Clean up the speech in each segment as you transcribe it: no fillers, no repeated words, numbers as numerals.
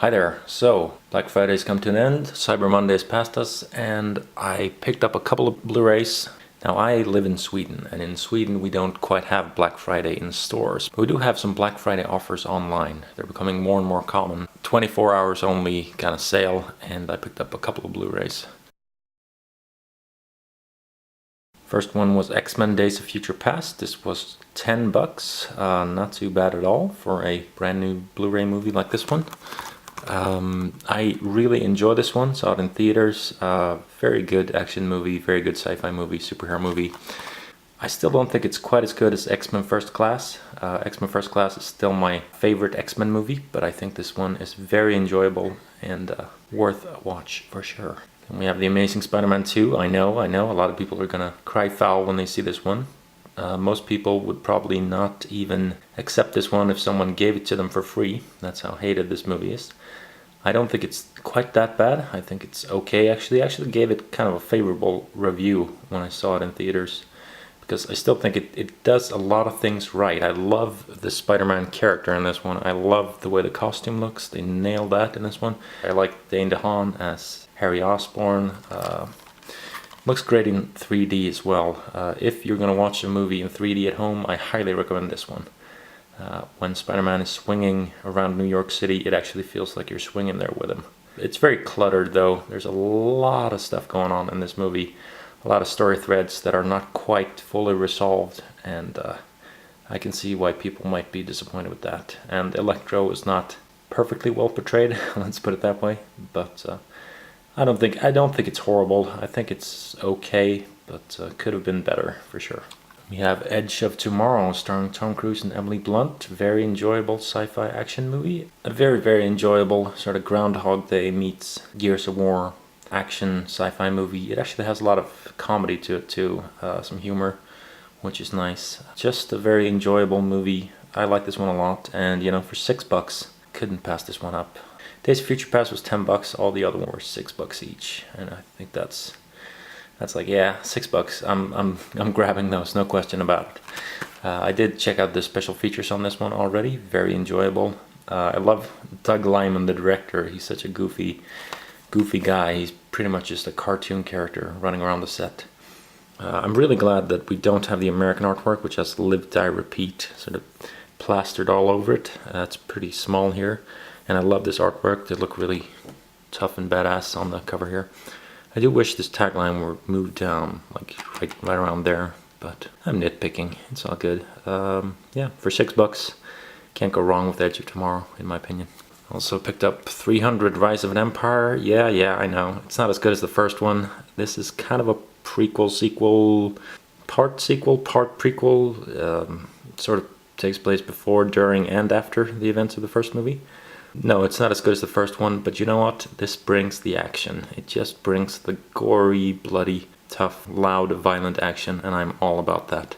Hi there. So, Black Friday's come to an end, Cyber Monday's passed us, and I picked up a couple of Blu-rays. Now, I live in Sweden, and in Sweden we don't quite have Black Friday in stores, but we do have some Black Friday offers online. They're becoming more and more common. 24 hours only kind of sale, and I picked up a couple of Blu-rays. First one was X-Men Days of Future Past. This was $10, not too bad at all for a brand new Blu-ray movie like this one. I really enjoy this one, saw it in theaters. Very good action movie, very good sci-fi movie, superhero movie. I still don't think it's quite as good as X-Men First Class. X-Men First Class is still my favorite X-Men movie, but I think this one is very enjoyable and worth a watch for sure. And we have the Amazing Spider-Man 2. I know, a lot of people are gonna cry foul when they see this one. Most people would probably not even accept this one if someone gave it to them for free. That's how hated this movie is. I don't think it's quite that bad. I think it's okay actually. I actually gave it kind of a favorable review when I saw it in theaters, because I still think it does a lot of things right. I love the Spider-Man character in this one. I love the way the costume looks. They nailed that in this one. I like Dane DeHaan as Harry Osborn. Looks great in 3D as well. If you're gonna watch a movie in 3D at home, I highly recommend this one. When Spider-Man is swinging around New York City, it actually feels like you're swinging there with him. It's very cluttered though. There's a lot of stuff going on in this movie. A lot of story threads that are not quite fully resolved, and I can see why people might be disappointed with that. And Electro is not perfectly well portrayed, let's put it that way, but I don't think it's horrible. I think it's okay, but could have been better for sure. We have Edge of Tomorrow, starring Tom Cruise and Emily Blunt. Very enjoyable sci-fi action movie. A very, very enjoyable sort of Groundhog Day meets Gears of War action sci-fi movie. It actually has a lot of comedy to it too, some humor, which is nice. Just a very enjoyable movie. I like this one a lot, and you know, for $6, couldn't pass this one up. Days of Future Past was $10, all the other ones were $6 each, and I think that's like, yeah, $6. I'm grabbing those, no question about it. I did check out the special features on this one already, very enjoyable. I love Doug Liman, the director. He's such a goofy guy. He's pretty much just a cartoon character running around the set. I'm really glad that we don't have the American artwork, which has Live, Die, Repeat sort of plastered all over it. It's pretty small here. And I love this artwork. They look really tough and badass on the cover here. I do wish this tagline were moved down, like right around there, but I'm nitpicking. It's all good. Yeah, for $6, can't go wrong with Edge of Tomorrow, in my opinion. Also picked up 300 Rise of an Empire. Yeah, I know. It's not as good as the first one. This is kind of a sequel, part prequel. Sort of takes place before, during, and after the events of the first movie. No, it's not as good as the first one, but you know what? This brings the action. It just brings the gory, bloody, tough, loud, violent action, and I'm all about that.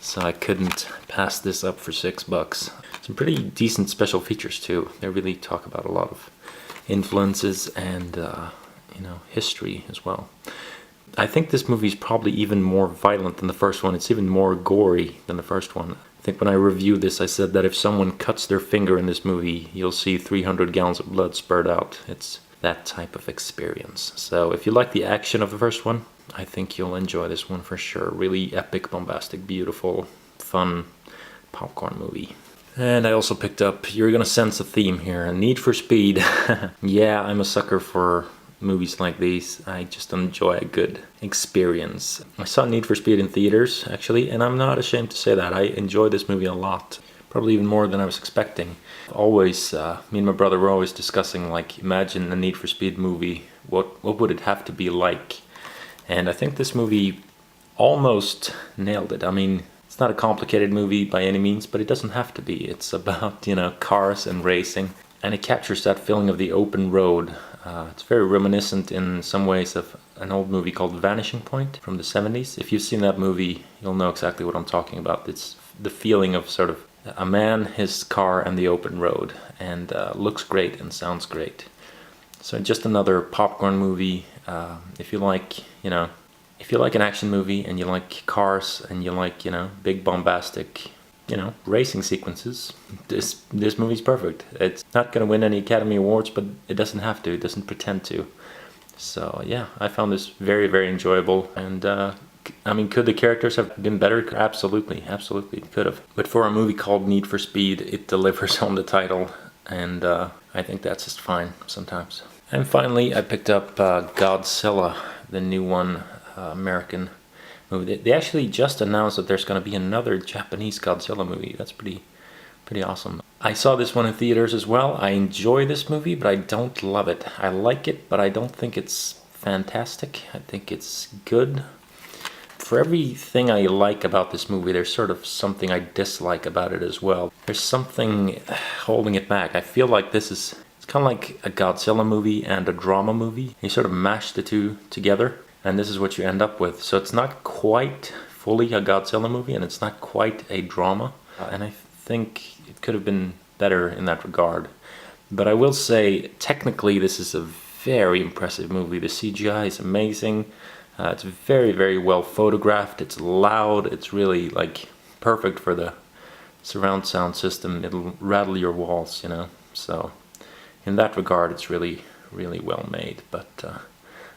So I couldn't pass this up for $6. Some pretty decent special features too. They really talk about a lot of influences and, you know, history as well. I think this movie is probably even more violent than the first one. It's even more gory than the first one. I think when I reviewed this, I said that if someone cuts their finger in this movie, you'll see 300 gallons of blood spurt out. It's that type of experience. So if you like the action of the first one, I think you'll enjoy this one for sure. Really epic, bombastic, beautiful, fun popcorn movie. And I also picked up, you're gonna sense a theme here, Need for Speed. Yeah, I'm a sucker for movies like these. I just enjoy a good experience. I saw Need for Speed in theaters actually, and I'm not ashamed to say that. I enjoyed this movie a lot, probably even more than I was expecting. Always, me and my brother were always discussing, like, imagine a Need for Speed movie. What would it have to be like? And I think this movie almost nailed it. I mean, it's not a complicated movie by any means, but it doesn't have to be. It's about, you know, cars and racing, and it captures that feeling of the open road. It's very reminiscent in some ways of an old movie called Vanishing Point from the 70s. If you've seen that movie, you'll know exactly what I'm talking about. It's the feeling of sort of a man, his car, and the open road, and looks great and sounds great. So just another popcorn movie. If you like, you know, if you like an action movie and you like cars and you like, you know, big bombastic you know, racing sequences, this movie's perfect. It's not gonna win any Academy Awards, but it doesn't have to. It doesn't pretend to. So yeah, I found this very, very enjoyable. And I mean, could the characters have been better? Absolutely, absolutely, it could have. But for a movie called Need for Speed, it delivers on the title, and I think that's just fine sometimes. And finally, I picked up Godzilla, the new one, American movie. They actually just announced that there's going to be another Japanese Godzilla movie. That's pretty awesome. I saw this one in theaters as well. I enjoy this movie, but I don't love it. I like it, but I don't think it's fantastic. I think it's good. For everything I like about this movie, there's sort of something I dislike about it as well. There's something holding it back. I feel like it's kind of like a Godzilla movie and a drama movie. You sort of mash the two together, and this is what you end up with. So it's not quite fully a Godzilla movie, and it's not quite a drama. And I think it could have been better in that regard. But I will say, technically, this is a very impressive movie. The CGI is amazing. It's very, very well photographed. It's loud. It's really like perfect for the surround sound system. It'll rattle your walls, you know. So in that regard, it's really, really well made. But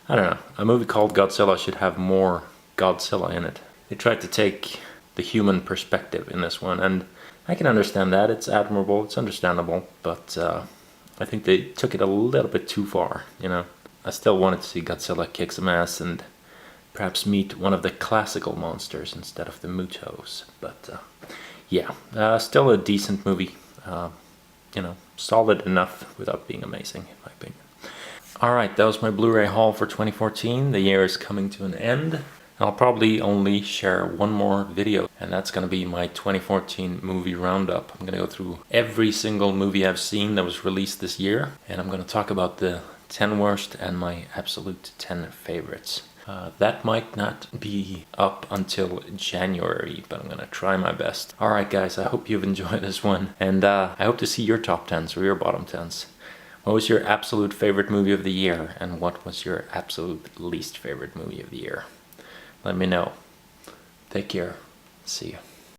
I don't know. A movie called Godzilla should have more Godzilla in it. They tried to take the human perspective in this one, and I can understand that. It's admirable. It's understandable. But I think they took it a little bit too far, you know. I still wanted to see Godzilla kick some ass and perhaps meet one of the classical monsters instead of the Mutos. But yeah, still a decent movie. You know, solid enough without being amazing, in my opinion. Alright, that was my Blu-ray haul for 2014. The year is coming to an end. I'll probably only share one more video, and that's going to be my 2014 movie roundup. I'm going to go through every single movie I've seen that was released this year, and I'm going to talk about the 10 worst and my absolute 10 favorites. That might not be up until January, but I'm gonna try my best. Alright guys, I hope you've enjoyed this one, and I hope to see your top 10s or your bottom 10s. What was your absolute favorite movie of the year, and what was your absolute least favorite movie of the year? Let me know. Take care. See you.